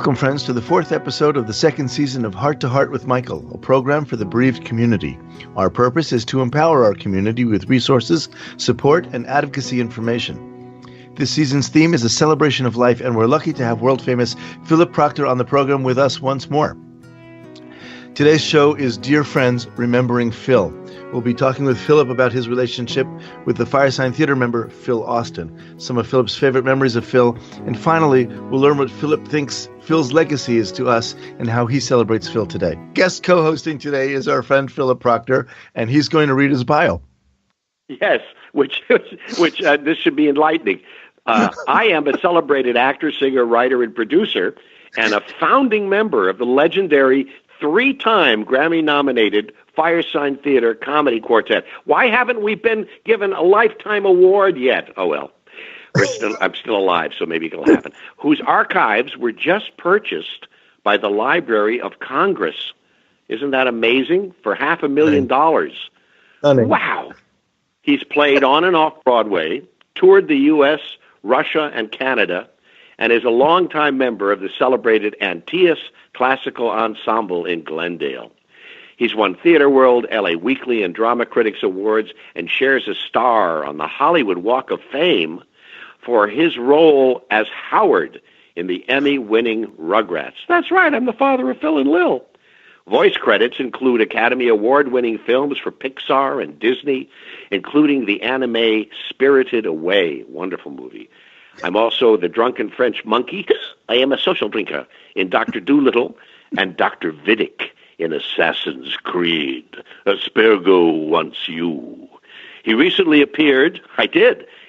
Welcome, friends, to the fourth episode of the second season of Heart to Heart with Michael, a program for the bereaved community. Our purpose is to empower our community with resources, support, and advocacy information. This season's theme is a celebration of life, and we're lucky to have world-famous Philip-Proctor on the program with us once more. Today's show is Dear Friends, Remembering Phil. We'll be talking with Philip about his relationship with the Firesigner member, Phil Austin, some of Philip's favorite memories of Phil, and finally, we'll learn what Philip thinks Phil's legacy is to us and how he celebrates Phil today. Guest co-hosting today is our friend Philip-Proctor, and he's going to read his bio. Yes, which this should be enlightening. I am a celebrated actor, singer, writer, and producer, and a founding member of the legendary three-time Grammy-nominated Firesign-theater comedy quartet. Why haven't we been given a lifetime award yet? Oh, well, I'm still alive, so maybe it'll happen. Whose archives were just purchased by the Library of Congress. Isn't that amazing? For $500,000. Wow. He's played on and off Broadway, toured the U.S., Russia, and Canada, and is a longtime member of the celebrated Antaeus Classical Ensemble in Glendale. He's won Theater World, LA Weekly, and Drama Critics Awards, and shares a star on the Hollywood Walk of Fame for his role as Howard in the Emmy-winning Rugrats. That's right, I'm the father of Phil and Lil. Voice credits include Academy Award-winning films for Pixar and Disney, including the anime Spirited Away, wonderful movie. I'm also the drunken French monkey. I am a social drinker in Dr. Dolittle and Dr. Vidic in Assassin's Creed. Aspergo wants you. He recently appeared,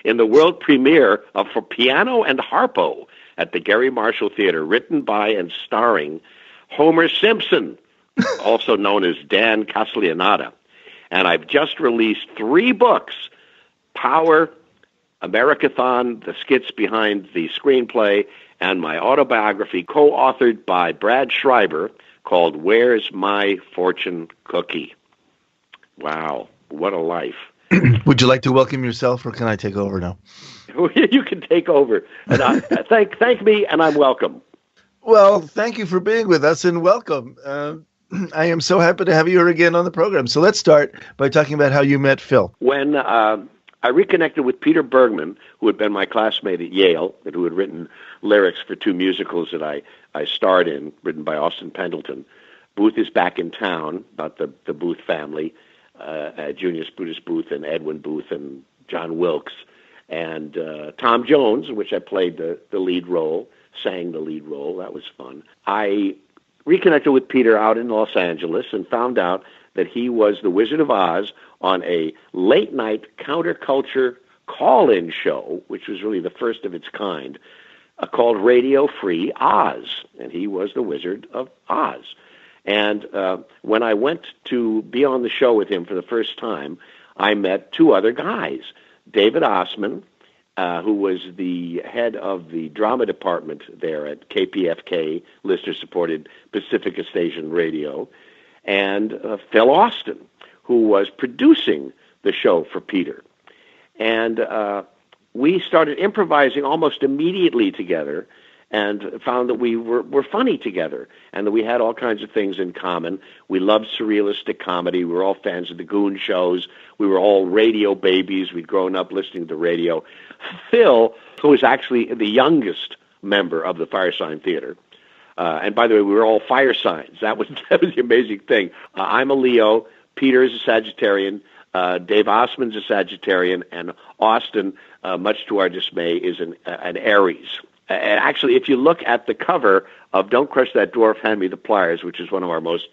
in the world premiere of For Piano and Harpo at the Gary Marshall Theater, written by and starring Homer Simpson, also known as Dan Castellaneta. And I've just released 3 books: Power, Americathon, the skits behind the screenplay, and my autobiography co-authored by Brad Schreiber called Where's My Fortune Cookie? Wow, what a life. Would you like to welcome yourself, or can I take over now? You can take over. And thank me, and I'm welcome. Well, thank you for being with us, and welcome. I am so happy to have you here again on the program. So let's start by talking about how you met Phil. When I reconnected with Peter Bergman, who had been my classmate at Yale, and who had written lyrics for 2 musicals that I starred in, written by Austin Pendleton. Booth is Back in Town, about the Booth family, Junius Brutus Booth and Edwin Booth and John Wilkes, and Tom Jones, which I played the lead role, sang the lead role. That was fun. I reconnected with Peter out in Los Angeles and found out that he was the Wizard of Oz on a late-night counterculture call-in show, which was really the first of its kind, called Radio Free Oz, and he was the Wizard of Oz. And when I went to be on the show with him for the first time, I met 2 other guys, David Osman, who was the head of the drama department there at KPFK, listener-supported Pacifica Station Radio, and Phil Austin, who was producing the show for Peter. And we started improvising almost immediately together and found that we were funny together and that we had all kinds of things in common. We loved surrealistic comedy. We were all fans of the Goon shows. We were all radio babies. We'd grown up listening to radio. Phil, who was actually the youngest member of the Firesign Theater, and by the way, we were all fire signs. That was the amazing thing. I'm a Leo. Peter is a Sagittarian. Dave Osman's a Sagittarian, and Austin, much to our dismay, is an Aries. And actually, if you look at the cover of Don't Crush That Dwarf, Hand Me the Pliers, which is one of our most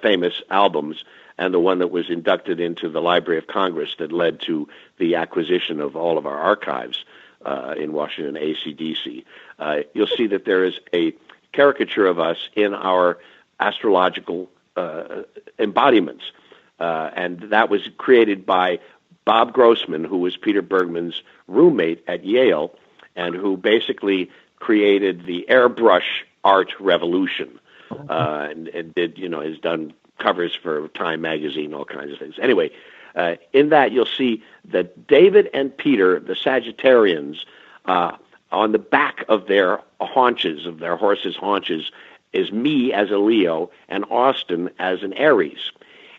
famous albums, and the one that was inducted into the Library of Congress that led to the acquisition of all of our archives in Washington, AC/DC, you'll see that there is a caricature of us in our astrological embodiments. And that was created by Bob Grossman, who was Peter Bergman's roommate at Yale, and who basically created the airbrush art revolution, and did, has done covers for Time magazine, all kinds of things. Anyway, in that you'll see that David and Peter, the Sagittarians, on the back of their haunches, of their horses' haunches, is me as a Leo and Austin as an Aries.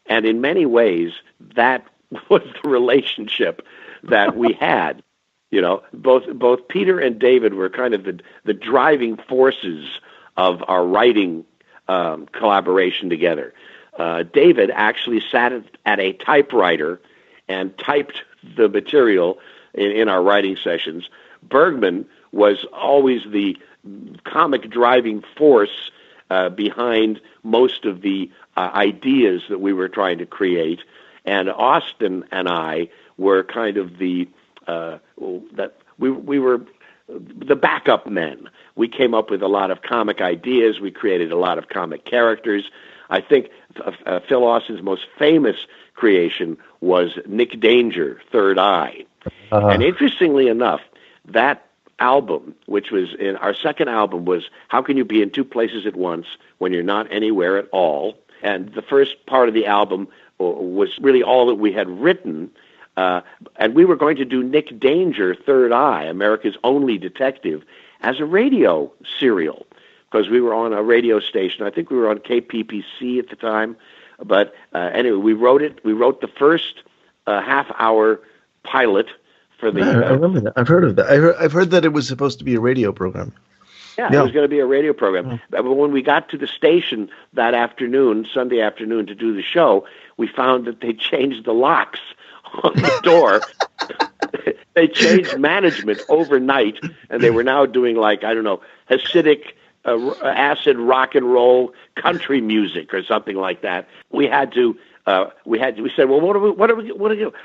And in many ways, that was the relationship that we had. You know, both Peter and David were kind of the driving forces of our writing collaboration together. David actually sat at a typewriter and typed the material in our writing sessions. Bergman was always the comic driving force behind most of the ideas that we were trying to create. And Austin and I were kind of we were the backup men. We came up with a lot of comic ideas. We created a lot of comic characters. I think Phil Austin's most famous creation was Nick Danger, Third Eye. And interestingly enough, that album, which was in our second album, was How Can You Be in Two Places at Once When You're Not Anywhere at All? And the first part of the album was really all that we had written. And we were going to do Nick Danger, Third Eye, America's only detective, as a radio serial, because we were on a radio station. I think we were on KPPC at the time. But anyway, we wrote it. We wrote the first half-hour pilot for the... I remember that. I've heard of that. I've heard that it was supposed to be a radio program. Yeah, it was going to be a radio program. But when we got to the station that afternoon, Sunday afternoon, to do the show, we found that they changed the locks on the door. They changed management overnight, and they were now doing, like, I don't know, Hasidic acid rock and roll country music or something like that. We said, well,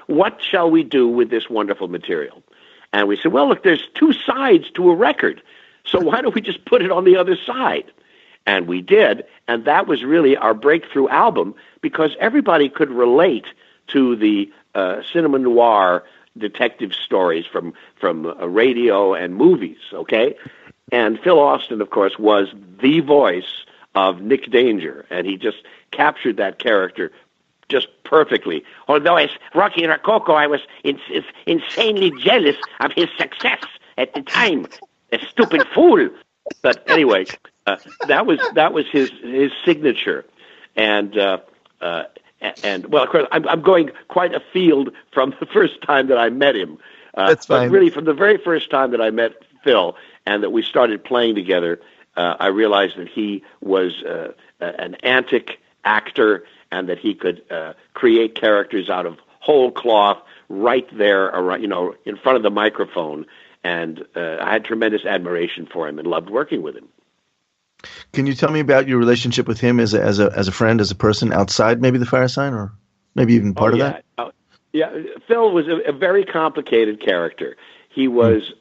what shall we do with this wonderful material? And we said, well, look, there's two sides to a record, so why don't we just put it on the other side? And we did, and that was really our breakthrough album, because everybody could relate to the cinema noir detective stories from radio and movies, okay? And Phil Austin, of course, was the voice of Nick Danger, and he just captured that character just perfectly. Although as Rocky Rococo, I was insanely jealous of his success at the time. A stupid fool. But anyway, that was his signature, and well, of course, I'm going quite afield from the first time that I met him. That's fine. But really, from the very first time that I met Phil and that we started playing together, I realized that he was an antic actor and that he could create characters out of whole cloth right there, around, in front of the microphone. And I had tremendous admiration for him and loved working with him. Can you tell me about your relationship with him as a friend, as a person outside maybe the Firesign, or maybe even part of that? Yeah, Phil was a very complicated character. He was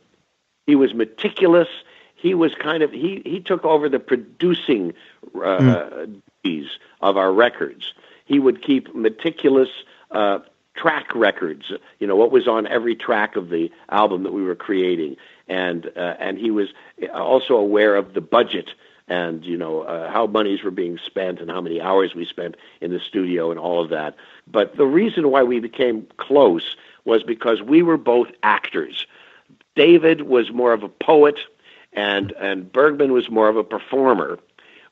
meticulous. He was he took over the producing duties of our records. He would keep meticulous track records, what was on every track of the album that we were creating, and he was also aware of the budget and how monies were being spent and how many hours we spent in the studio and all of that. But the reason why we became close was because we were both actors. David was more of a poet, and Bergman was more of a performer,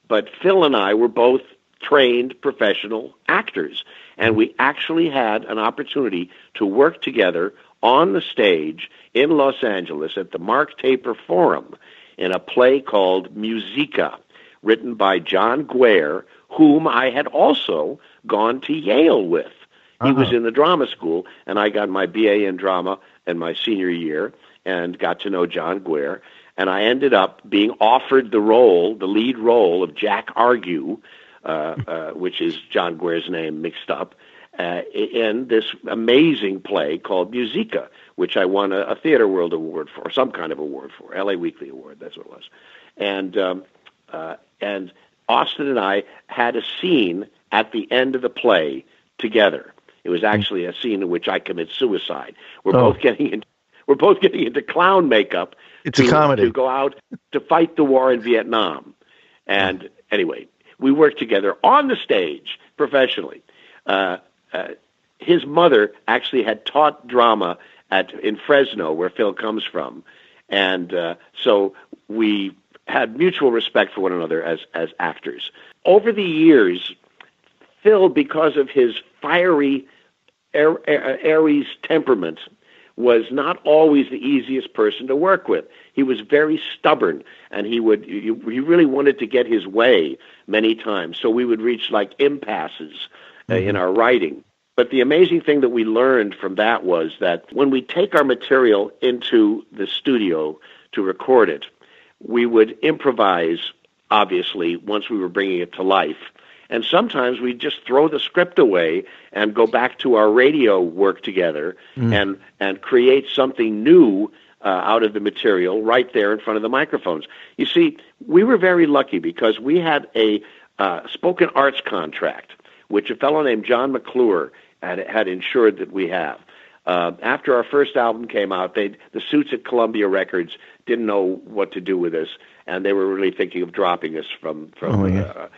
but Phil and I were both trained professional actors, and we actually had an opportunity to work together on the stage in Los Angeles at the Mark Taper Forum in a play called Musica, written by John Guare, whom I had also gone to Yale with. He was in the drama school, and I got my BA in drama in my senior year and got to know John Guare, and I ended up being offered the lead role of Jack Argue, which is John Guare's name mixed up, in this amazing play called Musica, which I won a Theater World Award for, some kind of award for, LA Weekly Award, that's what it was. And Austin and I had a scene at the end of the play together. It was actually a scene in which I commit suicide. We're both getting into clown makeup. It's a comedy. To go out to fight the war in Vietnam. And anyway, we worked together on the stage professionally. His mother actually had taught drama in Fresno, where Phil comes from, And so we had mutual respect for one another as actors. Over the years, Phil, because of his fiery Aries temperament, was not always the easiest person to work with. He was very stubborn, and he really wanted to get his way many times. So we would reach like impasses in our writing. But the amazing thing that we learned from that was that when we take our material into the studio to record it, we would improvise, obviously, once we were bringing it to life. And sometimes we'd just throw the script away and go back to our radio work together and create something new out of the material right there in front of the microphones. You see, we were very lucky because we had a spoken arts contract, which a fellow named John McClure had ensured that we have. After our first album came out, the suits at Columbia Records didn't know what to do with us, and they were really thinking of dropping us from the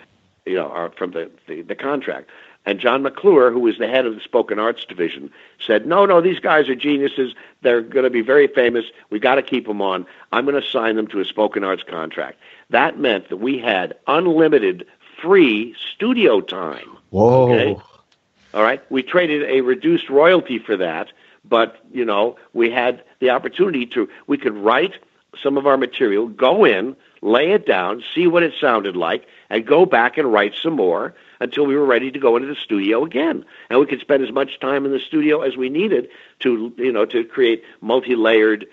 contract. And John McClure, who was the head of the spoken arts division, said, no, these guys are geniuses. They're going to be very famous. We got to keep them on. I'm going to sign them to a spoken arts contract. That meant that we had unlimited free studio time. Whoa. Okay? All right. We traded a reduced royalty for that, but, we had the opportunity we could write some of our material, go in, lay it down, see what it sounded like, and go back and write some more until we were ready to go into the studio again. And we could spend as much time in the studio as we needed to create multi-layered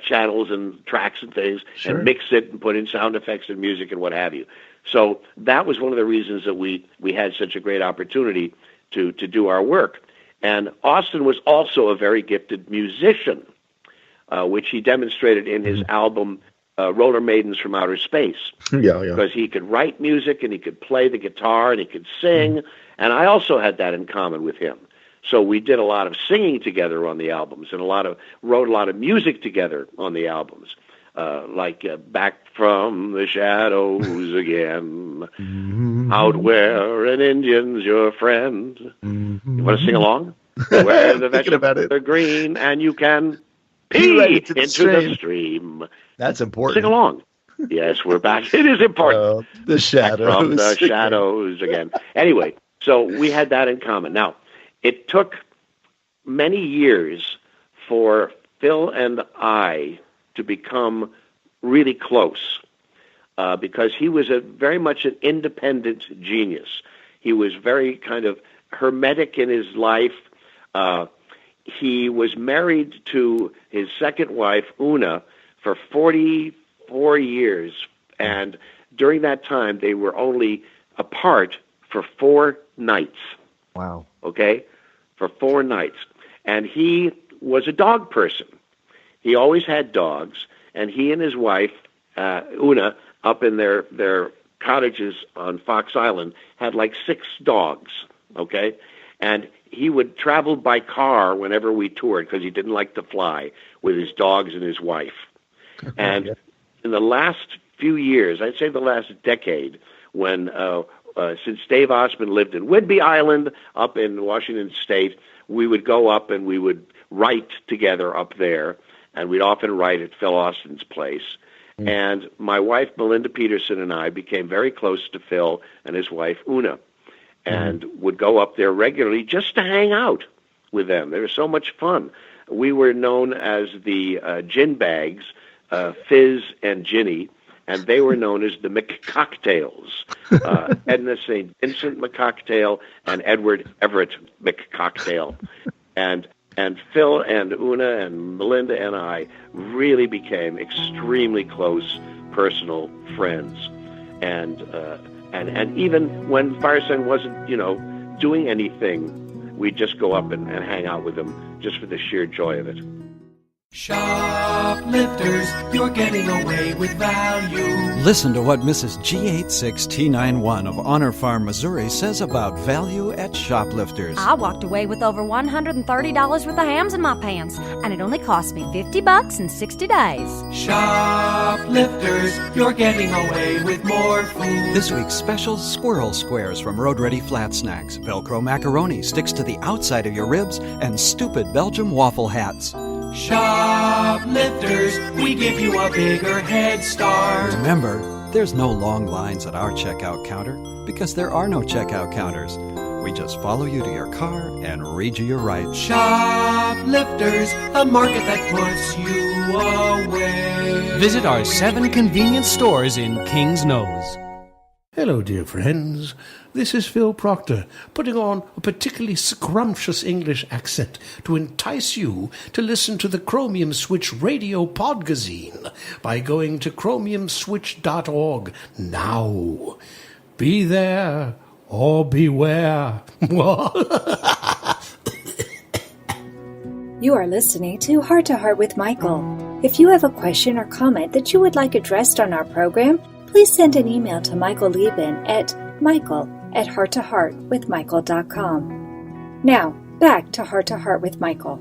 channels and tracks and things, Sure. and mix it and put in sound effects and music and what have you. So that was one of the reasons that we had such a great opportunity to do our work. And Austin was also a very gifted musician, which he demonstrated in his album Roller Maidens from Outer Space. Yeah. Because he could write music and he could play the guitar and he could sing, and I also had that in common with him. So we did a lot of singing together on the albums and wrote a lot of music together on the albums, like Back from the Shadows Again, Out Where an Indian's Your Friend. You want to sing along? Where the vegetables are green and you can pee right into the stream. That's important. Sing along. Yes, we're back. It is important. The shadows. Back from the shadows again. Anyway, so we had that in common. Now, it took many years for Phil and I to become really close because he was very much an independent genius. He was very kind of hermetic in his life. He was married to his second wife, Una, for 44 years. And during that time, they were only apart for 4 nights. Wow. Okay? For 4 nights. And he was a dog person. He always had dogs. And he and his wife, Una, up in their cottages on Fox Island, had like 6 dogs. Okay? And he would travel by car whenever we toured because he didn't like to fly with his dogs and his wife. And in the last few years, I'd say the last decade, when since Dave Osmond lived in Whidbey Island up in Washington State, we would go up and we would write together up there, and we'd often write at Phil Austin's place. And my wife, Melinda Peterson, and I became very close to Phil and his wife, Una, and would go up there regularly just to hang out with them. They were so much fun. We were known as the gin bags, Fizz and Ginny, and they were known as the McCocktails. Edna St. Vincent McCocktail and Edward Everett McCocktail. And Phil and Una and Melinda and I really became extremely close personal friends. And even when Firesign wasn't, doing anything, we'd just go up and hang out with them just for the sheer joy of it. Shoplifters, you're getting away with value. Listen to what Mrs. G86T91 of Honor Farm, Missouri says about value at Shoplifters. I walked away with over $130 worth of hams in my pants, and it only cost me $50 in 60 days. Shoplifters, you're getting away with more food. This week's special squirrel squares from Road Ready Flat Snacks. Velcro macaroni sticks to the outside of your ribs, and stupid Belgium waffle hats. Shoplifters, we give you a bigger head start. Remember, there's no long lines at our checkout counter because there are no checkout counters. We just follow you to your car and read you your rights. Shoplifters, a market that puts you away. Visit our 7 convenience stores in King's Nose. Hello, dear friends. This is Phil-Proctor, putting on a particularly scrumptious English accent to entice you to listen to the Chromium Switch Radio Podgazine by going to chromiumswitch.org now. Be there or beware. You are listening to Heart to Heart with Michael. If you have a question or comment that you would like addressed on our program, please send an email to Michael Lieben at michael@hearttoheartwithmichael.com. Now, back to Heart with Michael.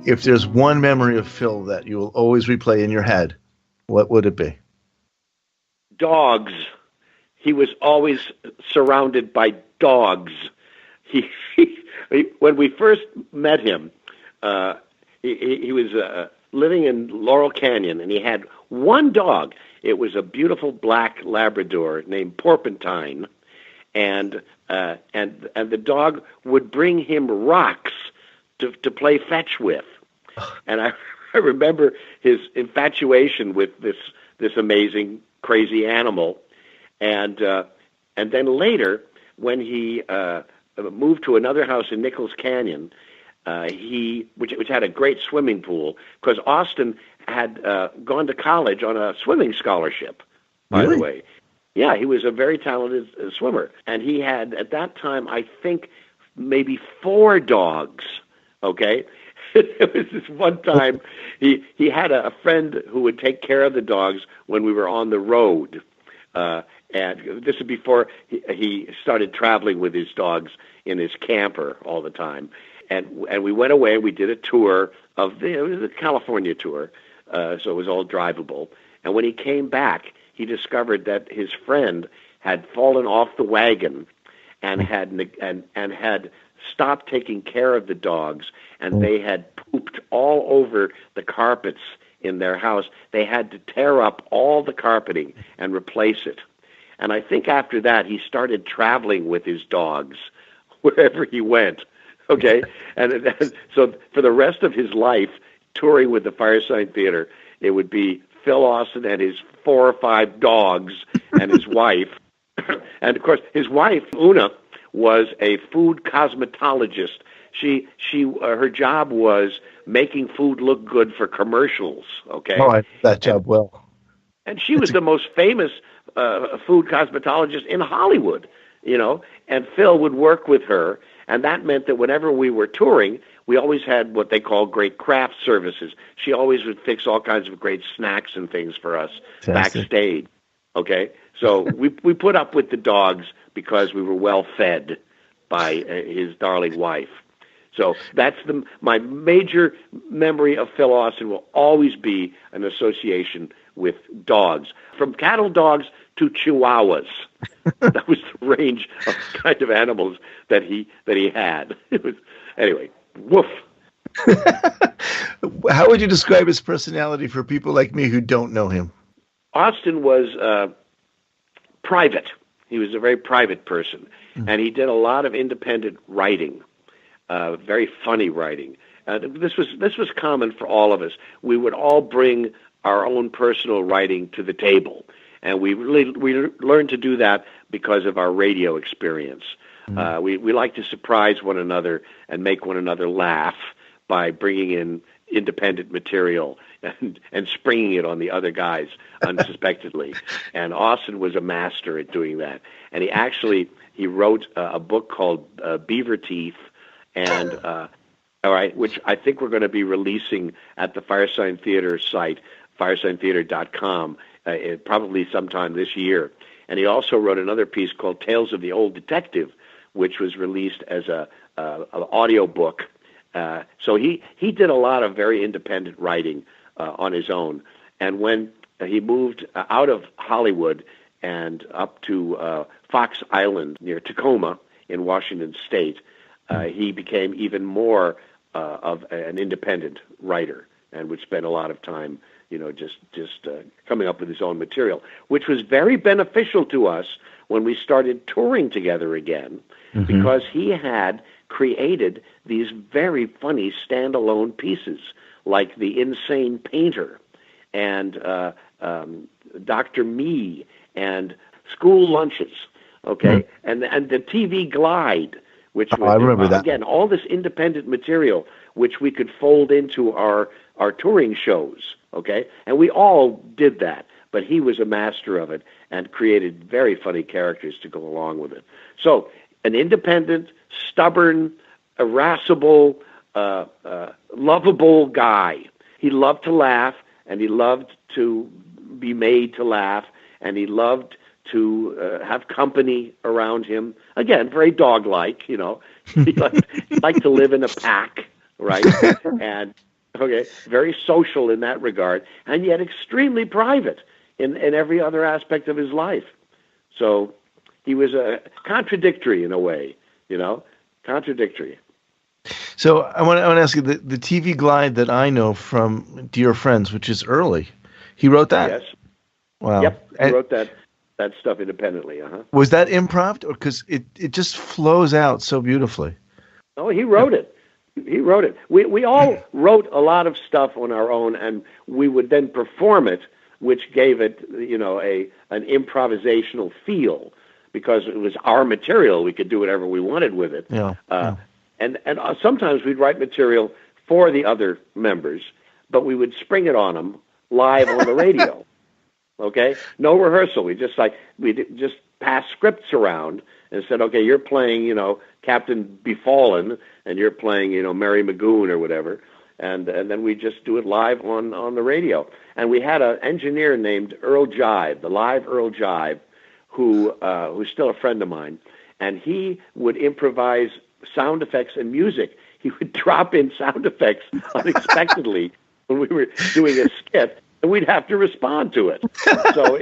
If there's one memory of Phil that you will always replay in your head, what would it be? Dogs. He was always surrounded by dogs. When we first met him, he was living in Laurel Canyon, and he had one dog. It was a beautiful black Labrador named Porpentine, and the dog would bring him rocks to play fetch with. And I remember his infatuation with this amazing, crazy animal. And then later, when he moved to another house in Nichols Canyon, which had a great swimming pool, because Austin had gone to college on a swimming scholarship, by the way. Yeah, he was a very talented swimmer. And he had, at that time, I think, maybe 4 dogs, okay? It was this one time, he had a friend who would take care of the dogs when we were on the road. And this is before he started traveling with his dogs in his camper all the time. And we went away, we did a tour it was a California tour, so it was all drivable. And when he came back, he discovered that his friend had fallen off the wagon and had stopped taking care of the dogs, and they had pooped all over the carpets in their house. They had to tear up all the carpeting and replace it. And I think after that, he started traveling with his dogs wherever he went. Okay, and so for the rest of his life, touring with the Firesign-Theater, it would be Phil Austin and his 4 or 5 dogs and his wife. And of course, his wife, Una, was a food cosmetologist. Her job was making food look good for commercials. Okay, I did that job well. And she was the most famous food cosmetologist in Hollywood, and Phil would work with her, and that meant that whenever we were touring, we always had what they call great craft services. She always would fix all kinds of great snacks and things for us backstage, okay? So we put up with the dogs because we were well fed by his darling wife. So that's my major memory of Phil Austin will always be an association with dogs, from cattle dogs to chihuahuas. That was the range of kind of animals that he had. It was, anyway, woof. How would you describe his personality for people like me who don't know him? Austin was private. He was a very private person, and he did a lot of independent writing, very funny writing. This was common for all of us. We would all bring our own personal writing to the table, and we learned to do that because of our radio experience. We like to surprise one another and make one another laugh by bringing in independent material and springing it on the other guys unsuspectedly. And Austin was a master at doing that. And he wrote a book called Beaver Teeth, and which I think we're going to be releasing at the Firesign-Theater site, firesign-theater.com, probably sometime this year. And he also wrote another piece called Tales of the Old Detective, which was released as an audio book. So he did a lot of very independent writing on his own. And when he moved out of Hollywood and up to Fox Island near Tacoma in Washington State, he became even more of an independent writer, and would spend a lot of time, just coming up with his own material, which was very beneficial to us when we started touring together again, because he had created these very funny standalone pieces, like The Insane Painter, and Dr. Me, and School Lunches, okay, and the TV Glide, which was, I remember that. Again, all this independent material which we could fold into our touring shows, okay, and we all did that, but he was a master of it and created very funny characters to go along with it. So an independent, stubborn, irascible, lovable guy. He loved to laugh, and he loved to be made to laugh, and he loved to have company around him. Again, very dog-like, He liked to live in a pack, right? And, very social in that regard, and yet extremely private in every other aspect of his life. So he was contradictory in a way, contradictory. So I want to ask you, the TV Glide that I know from Dear Friends, which is early, he wrote that? Yes. Wow. Yep, he wrote that stuff independently. Was that improv? Or because it just flows out so beautifully? No, he wrote it. He wrote it. We all wrote a lot of stuff on our own, and we would then perform it, which gave it, an improvisational feel, because it was our material. We could do whatever we wanted with it. Yeah. And sometimes we'd write material for the other members, but we would spring it on them live on the radio. Okay, no rehearsal. We just passed scripts around and said, okay, you're playing, Captain Befallen, and you're playing, Mary Magoon or whatever, and then we just do it live on the radio. And we had an engineer named Earl Jive, the live Earl Jive, who's still a friend of mine, and he would improvise sound effects and music. He would drop in sound effects unexpectedly when we were doing a skit, and we'd have to respond to it. So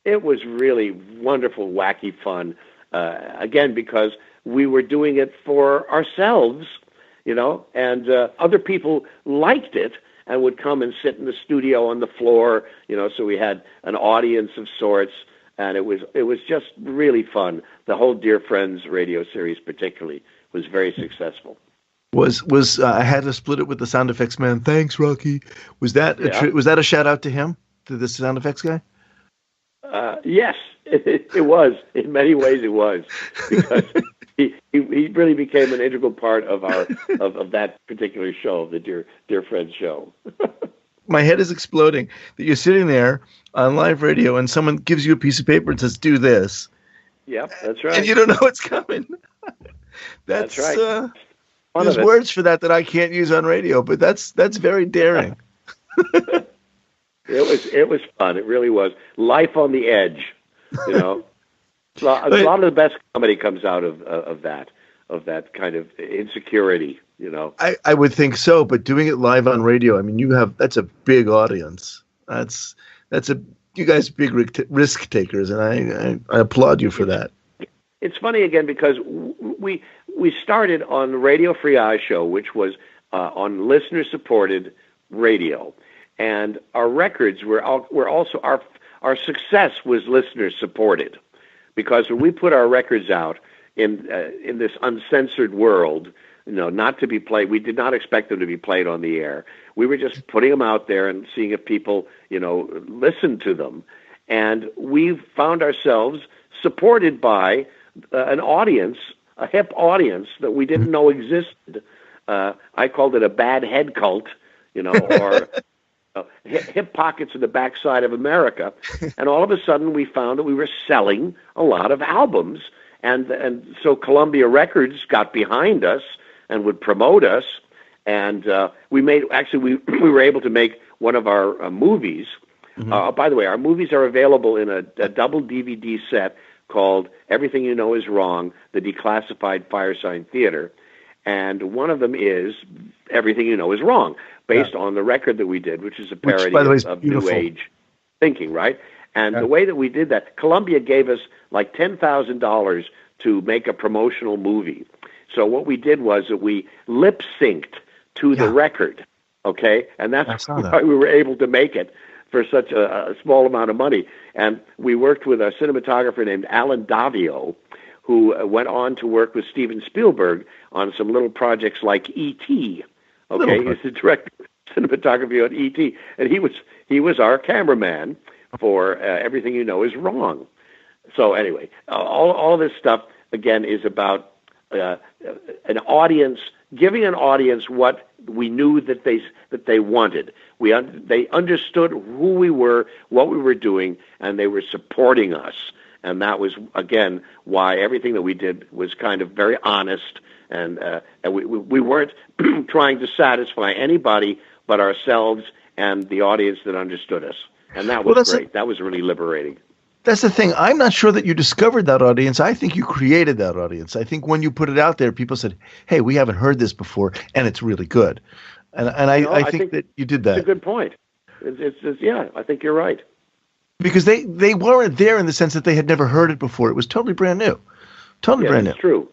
it was really wonderful, wacky fun. Again, because we were doing it for ourselves, and other people liked it and would come and sit in the studio on the floor, so we had an audience of sorts, and it was just really fun. The whole Dear Friends radio series particularly was very successful. Was I had to split it with the sound effects man. Thanks, Rocky. Was that was that a shout out to him, to the sound effects guy? Yes, it was. In many ways, it was, because he really became an integral part of our of that particular show, the Dear Friends show. My head is exploding that you're sitting there on live radio and someone gives you a piece of paper and says, "Do this." Yep, that's right. And you don't know what's coming. That's right. There's words for that I can't use on radio, but that's very daring. It was fun. It really was. Life on the edge, A lot of the best comedy comes out of that kind of insecurity, I would think so, but doing it live on radio, I mean, that's a big audience. You guys big risk takers, and I applaud you for that. It's funny again because we started on Radio Free Eye Show, which was on listener-supported radio, and our records were also our success was listener-supported, because when we put our records out in this uncensored world, not to be played, we did not expect them to be played on the air. We were just putting them out there and seeing if people, listened to them, and we found ourselves supported by an audience, a hip audience that we didn't know existed. I called it a bad head cult, or hip pockets in the backside of America. And all of a sudden we found that we were selling a lot of albums. And so Columbia Records got behind us and would promote us. And we were able to make one of our movies. By the way, our movies are available in a double DVD set called Everything You Know Is Wrong, the Declassified Firesign-Theater. And one of them is Everything You Know Is Wrong, based on the record that we did, which is a parody of New Age thinking, right? And the way that we did that, Columbia gave us like $10,000 to make a promotional movie. So what we did was that we lip-synced to the record, okay? And that's why we were able to make it for such a small amount of money. And we worked with a cinematographer named Alan Davio, who went on to work with Steven Spielberg on some little projects like E.T., okay? He's the director of cinematography on E.T., and he was our cameraman for Everything You Know Is Wrong. So anyway, all this stuff, again, is about an audience, giving an audience what we knew that they wanted. They understood who we were, what we were doing, and they were supporting us. And that was, again, why everything that we did was kind of very honest, and we weren't trying to satisfy anybody but ourselves and the audience that understood us. And that was great. That was really liberating. That's the thing. I'm not sure that you discovered that audience. I think you created that audience. I think when you put it out there, people said, hey, we haven't heard this before, and it's really good. And I think that you did that. That's a good point. It's I think you're right. Because they weren't there in the sense that they had never heard it before. It was totally brand new. Brand new. It's true.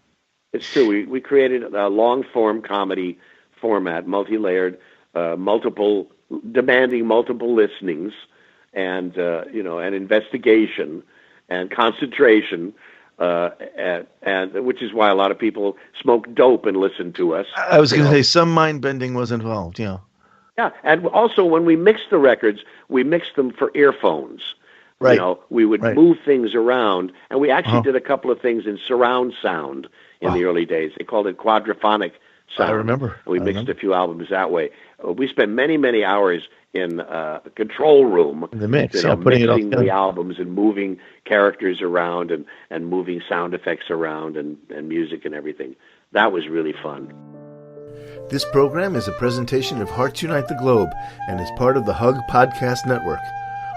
It's true. We created a long-form comedy format, multi-layered, demanding multiple listenings, and and investigation and concentration, and which is why a lot of people smoke dope and listen to us. I was going to say some mind bending was involved. Yeah. Yeah, and also when we mixed the records, we mixed them for earphones. Right. We would move things around, and we actually did a couple of things in surround sound in the early days. They called it quadraphonic sound. I remember. We mixed a few albums that way. We spent many, many hours in a control room, the mix, mixing the albums and moving characters around and moving sound effects around and music and everything. That was really fun. This program is a presentation of Hearts Unite the Globe and is part of the Hug Podcast Network.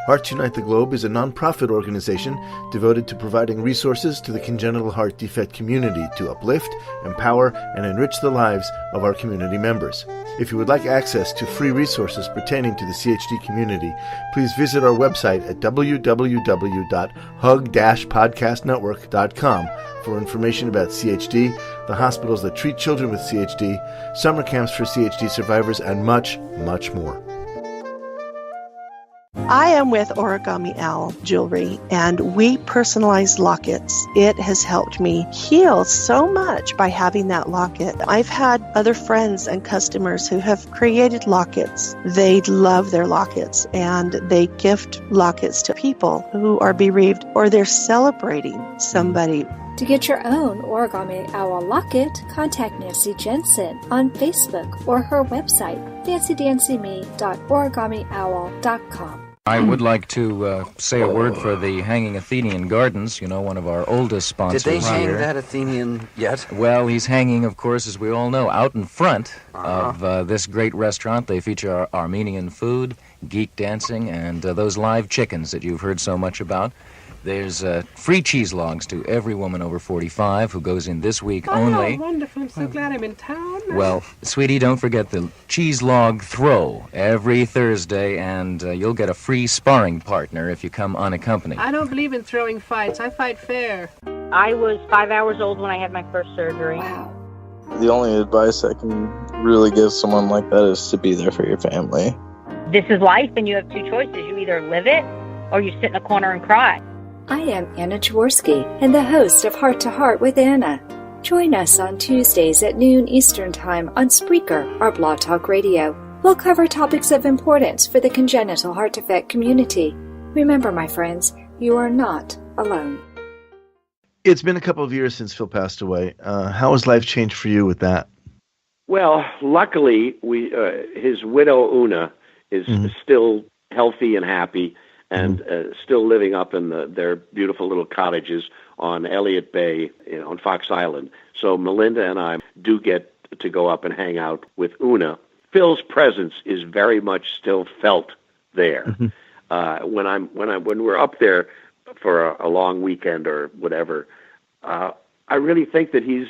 Hearts Unite the Globe is a non-profit organization devoted to providing resources to the congenital heart defect community to uplift, empower, and enrich the lives of our community members. If you would like access to free resources pertaining to the CHD community, please visit our website at www.hug-podcastnetwork.com for information about CHD, the hospitals that treat children with CHD, summer camps for CHD survivors, and much, much more. I am with Origami Owl Jewelry, and we personalize lockets. It has helped me heal so much by having that locket. I've had other friends and customers who have created lockets. They love their lockets, and they gift lockets to people who are bereaved or they're celebrating somebody. To get your own Origami Owl locket, contact Nancy Jensen on Facebook or her website, fancydancymeme.origamiowl.com. I would like to say a word for the Hanging Athenian Gardens, one of our oldest sponsors here. Did they hang that Athenian yet? Well, he's hanging, of course, as we all know, out in front of this great restaurant. They feature Armenian food, geek dancing, and those live chickens that you've heard so much about. There's free cheese logs to every woman over 45 who goes in this week only. Oh, wonderful. I'm so glad I'm in town. Well, sweetie, don't forget the cheese log throw every Thursday, and you'll get a free sparring partner if you come unaccompanied. I don't believe in throwing fights. I fight fair. I was 5 hours old when I had my first surgery. Wow. The only advice I can really give someone like that is to be there for your family. This is life, and you have two choices. You either live it, or you sit in a corner and cry. I am Anna Jaworski and the host of Heart to Heart with Anna. Join us on Tuesdays at noon Eastern Time on Spreaker or Blog Talk Radio. We'll cover topics of importance for the congenital heart defect community. Remember, my friends, you are not alone. It's been a couple of years since Phil passed away. How has life changed for you with that? Well, luckily, his widow, Una, is still healthy and happy, and still living up in their beautiful little cottages on Elliott Bay on Fox Island. So Melinda and I do get to go up and hang out with Una. Phil's presence is very much still felt there. When we're up there for a long weekend or whatever, I really think that he's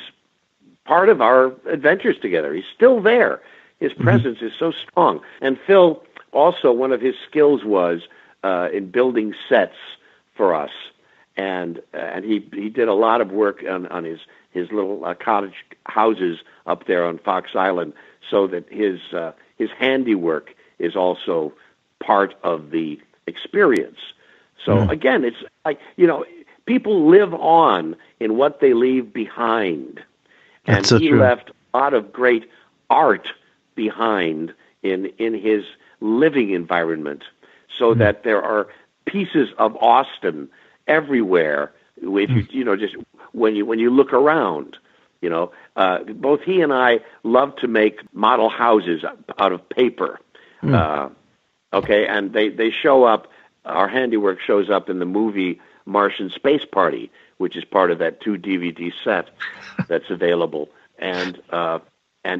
part of our adventures together. He's still there. His presence is so strong. And Phil, also, one of his skills was in building sets for us, and he did a lot of work on his his little cottage houses up there on Fox Island, so that his handiwork is also part of the experience. So again, it's like, people live on in what they leave behind. And That's so he true. left a lot of great art behind in his living environment, so that there are pieces of Austin everywhere. If you just when you look around, both he and I love to make model houses out of paper. Okay, and they show up. Our handiwork shows up in the movie Martian Space Party, which is part of that 2 DVD set that's available. And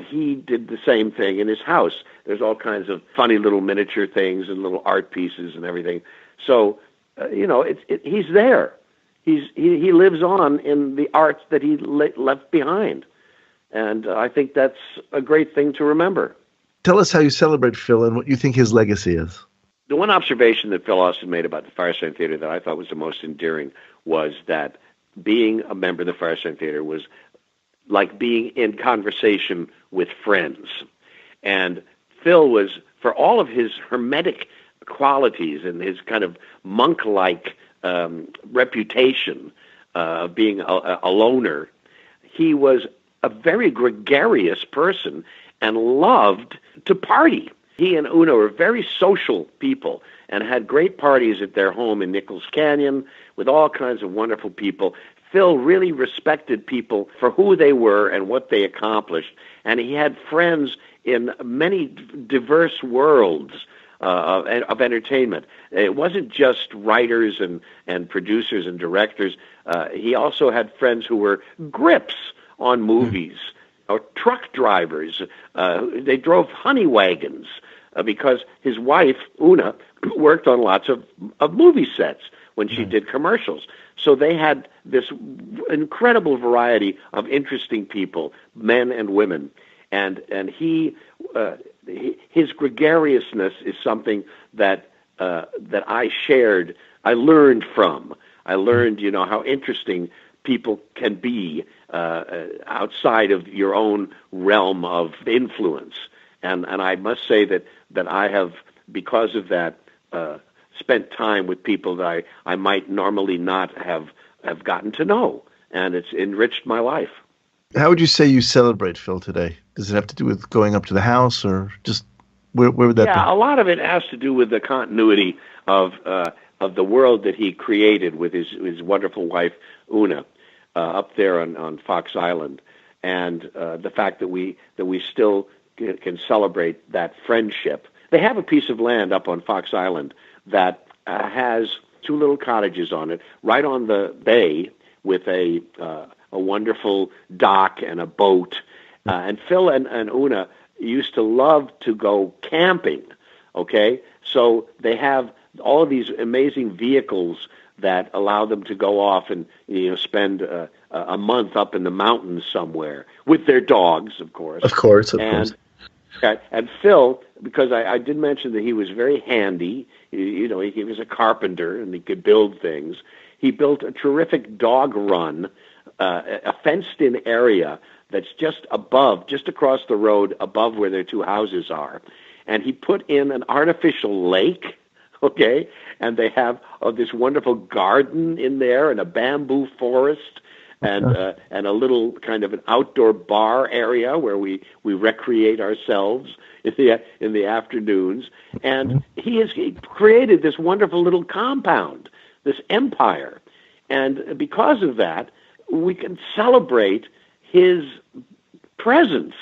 he did the same thing in his house. There's all kinds of funny little miniature things and little art pieces and everything. So, he's there. He lives on in the art that he left behind. And I think that's a great thing to remember. Tell us how you celebrate Phil and what you think his legacy is. The one observation that Phil Austin made about the Firesign Theater that I thought was the most endearing was that being a member of the Firesign Theater was like being in conversation with friends. And Phil was, for all of his hermetic qualities and his kind of monk-like reputation of being a loner, he was a very gregarious person and loved to party. He and Una were very social people and had great parties at their home in Nichols Canyon with all kinds of wonderful people. Phil really respected people for who they were and what they accomplished, and he had friends in many diverse worlds of entertainment. It wasn't just writers and producers and directors. He also had friends who were grips on movies, or truck drivers. They drove honey wagons because his wife, Una, worked on lots of movie sets when she did commercials. So they had this incredible variety of interesting people, men and women. And his gregariousness is something that I shared. I learned from. I learned, how interesting people can be outside of your own realm of influence. And I must say that I have, because of that, spent time with people that I might normally not have gotten to know, and it's enriched my life. How would you say you celebrate Phil today? Does it have to do with going up to the house, or just where would that be? Yeah, a lot of it has to do with the continuity of the world that he created with his wonderful wife Una up there on Fox Island, and the fact that we still can celebrate that friendship. They have a piece of land up on Fox Island that has 2 little cottages on it, right on the bay, with a wonderful dock and a boat. And Phil and Una used to love to go camping, okay? So they have all of these amazing vehicles that allow them to go off and spend a month up in the mountains somewhere with their dogs, of course. Of course. And Phil, because I did mention that he was very handy, he was a carpenter and he could build things. He built a terrific dog run, a fenced-in area that's just across the road above where their 2 houses are. And he put in an artificial lake, okay? And they have this wonderful garden in there and a bamboo forest and a little kind of an outdoor bar area where we recreate ourselves in the afternoons. And he created this wonderful little compound, this empire. And because of that, we can celebrate his presence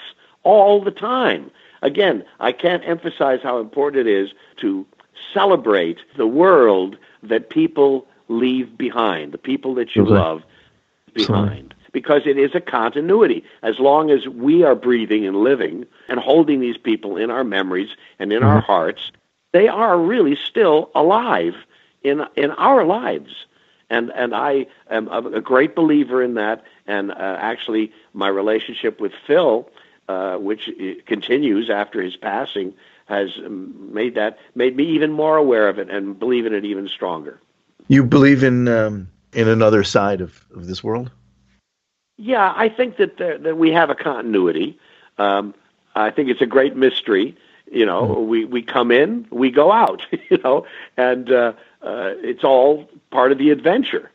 all the time. Again, I can't emphasize how important it is to celebrate the world that people leave behind, the people that you love behind, because it is a continuity. As long as we are breathing and living and holding these people in our memories and in our hearts, they are really still alive in our lives. And I am a great believer in that. And actually, my relationship with Phil, which continues after his passing, has made me even more aware of it and believe in it even stronger. You believe in another side of this world? Yeah, I think that we have a continuity. I think it's a great mystery. We come in, we go out, and it's all part of the adventure.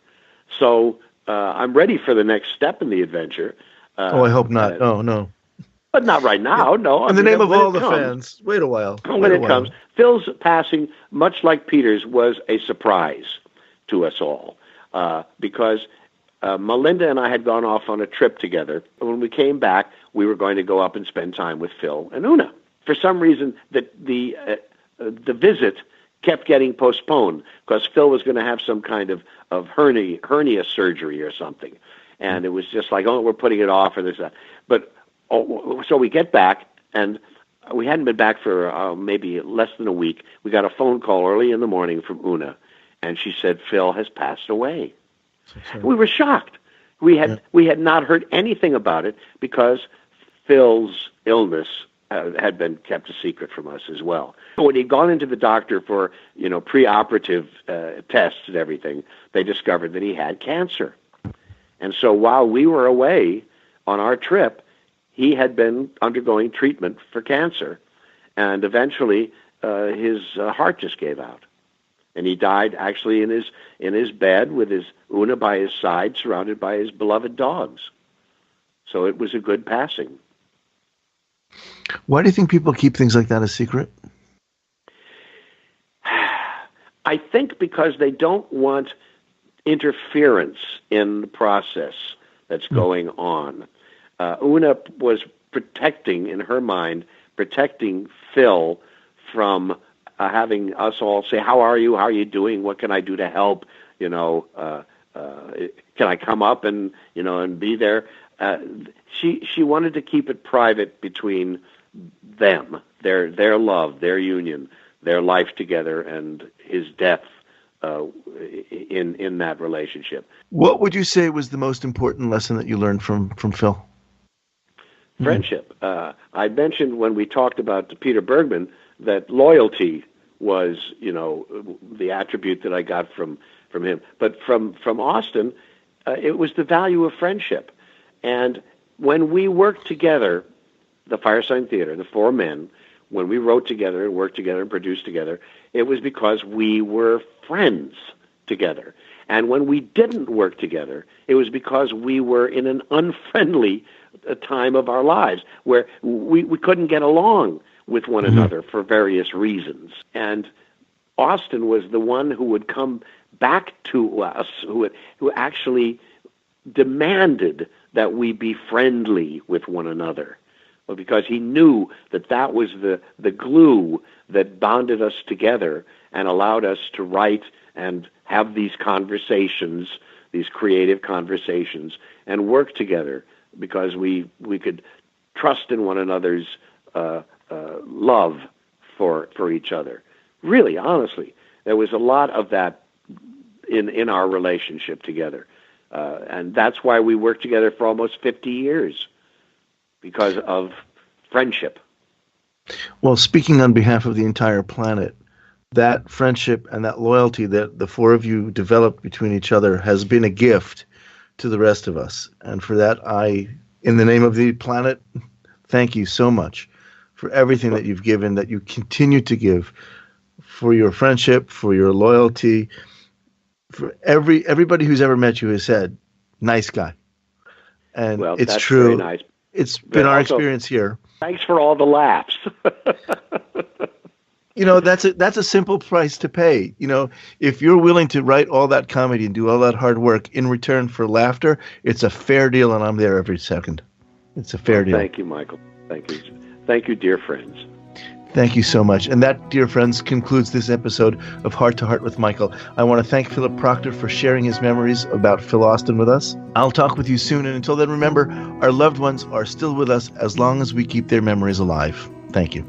So I'm ready for the next step in the adventure. I hope not. No. But not right now, no. In the name of all the fans, wait a while. When it comes. Phil's passing, much like Peter's, was a surprise to us all because Melinda and I had gone off on a trip together. When we came back, we were going to go up and spend time with Phil and Una. For some reason, the visit kept getting postponed because Phil was going to have some kind of hernia surgery or something. And it was just like, we're putting it off or this, that. But so we get back, and we hadn't been back for maybe less than a week. We got a phone call early in the morning from Una, and she said, Phil has passed away. We were shocked. We had not heard anything about it because Phil's illness had been kept a secret from us as well. When he'd gone into the doctor for preoperative tests and everything, they discovered that he had cancer. And so while we were away on our trip, he had been undergoing treatment for cancer, and eventually his heart just gave out, and he died actually in his bed with his Una by his side, surrounded by his beloved dogs. So it was a good passing. Why do you think people keep things like that a secret? I think because they don't want interference in the process that's going on. Una was protecting Phil from having us all say, how are you? How are you doing? What can I do to help? Can I come up and be there? She wanted to keep it private between them, their love, their union, their life together, and his death in that relationship. What would you say was the most important lesson that you learned from Phil? Friendship. I mentioned when we talked about Peter Bergman that loyalty was, the attribute that I got from him. But from Austin, it was the value of friendship. And when we worked together, the Firesign-Theater, the four men, when we wrote together and worked together and produced together, it was because we were friends together. And when we didn't work together, it was because we were in an unfriendly time of our lives where we couldn't get along with one another for various reasons. And Austin was the one who would come back to us, who actually demanded that we be friendly with one another. Well, because he knew that was the glue that bonded us together and allowed us to write and have these conversations, these creative conversations, and work together because we could trust in one another's love for each other. Really, honestly, there was a lot of that in our relationship together. And that's why we worked together for almost 50 years, because of friendship. Well, speaking on behalf of the entire planet, that friendship and that loyalty that the four of you developed between each other has been a gift to the rest of us. And for that, in the name of the planet, thank you so much for everything that you've given, that you continue to give, for your friendship, for your loyalty. For everybody who's ever met you has said, nice guy. And well, it's that's true. Very nice. It's been our experience here. Thanks for all the laughs. That's a simple price to pay. If you're willing to write all that comedy and do all that hard work in return for laughter, it's a fair deal, and I'm there every second. It's a fair deal. Thank you, Michael. Thank you. Thank you, dear friends. Thank you so much. And that, dear friends, concludes this episode of Heart to Heart with Michael. I want to thank Philip-Proctor for sharing his memories about Phil Austin with us. I'll talk with you soon. And until then, remember, our loved ones are still with us as long as we keep their memories alive. Thank you.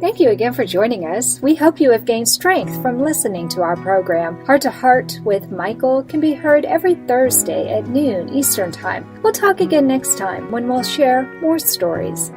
Thank you again for joining us. We hope you have gained strength from listening to our program. Heart to Heart with Michael can be heard every Thursday at noon Eastern Time. We'll talk again next time when we'll share more stories.